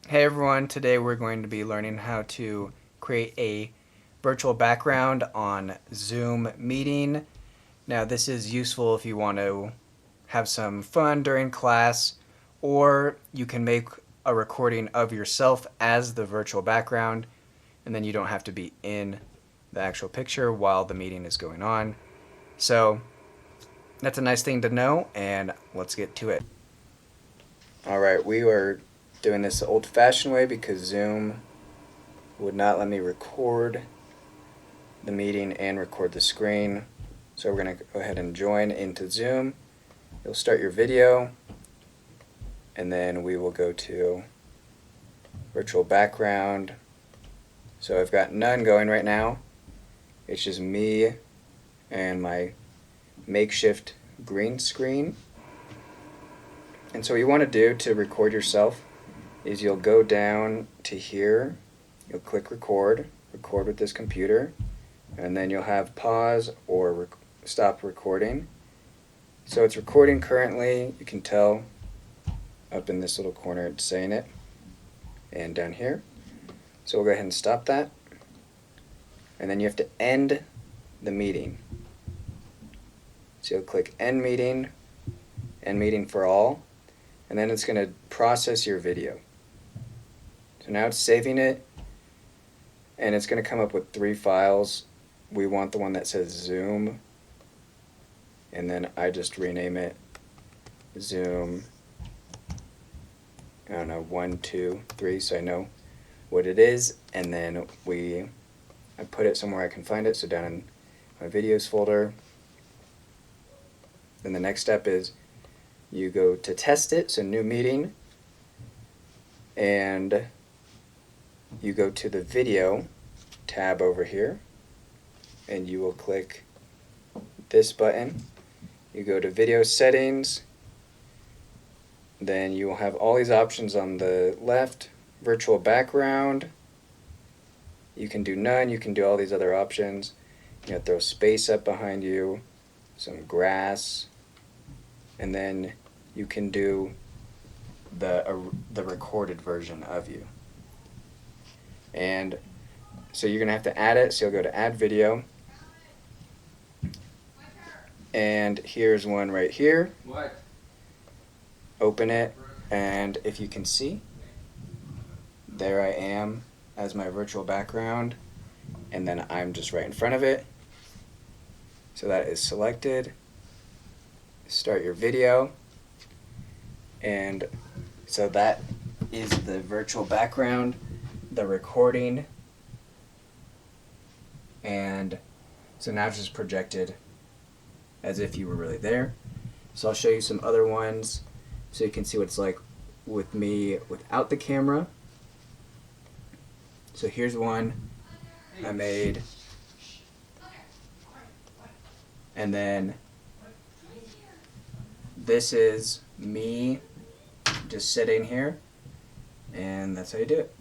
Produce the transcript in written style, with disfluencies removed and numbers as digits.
Hey everyone, today we're going to be learning how to create a virtual background on Zoom meeting. Now this is useful if you want to have some fun during class, or you can make a recording of yourself as the virtual background, and then you don't have to be in the actual picture while the meeting is going on. So that's a nice thing to know, and let's get to it. Alright, we are doing this the old-fashioned way because Zoom would not let me record the meeting and record the screen. So we're going to go ahead and join into Zoom. You'll start your video, and then we will go to virtual background. So I've got none going right now. It's just me and my makeshift green screen. And so what you want to do to record yourself is you'll go down to here, you'll click record with this computer, and then you'll have pause or stop recording. So it's recording currently. You can tell up in this little corner it's saying it, and down here. So we'll go ahead and stop that, and then you have to end the meeting. So you'll click end meeting for all, and then it's going to process your video. So now it's saving it, and it's going to come up with 3 files. We want the one that says Zoom, and then I just rename it Zoom, I don't know, 1, 2, 3, so I know what it is, and then I put it somewhere I can find it, so down in my videos folder. Then the next step is you go to test it, so new meeting, and you go to the video tab over here, and you will click this button. You go to video settings, then you will have all these options on the left. Virtual background, you can do none, you can do all these other options. You can throw space up behind you, some grass, and then you can do the recorded version of you. And so you're going to have to add it, so you'll go to add video, and here's one right here. What? Open it, and if you can see, there I am as my virtual background, and then I'm just right in front of it. So that is selected. Start your video, and so that is the virtual background, the recording, and so now it's just projected as if you were really there. So I'll show you some other ones so you can see what it's like with me without the camera. So here's one I made, and then this is me just sitting here, and that's how you do it.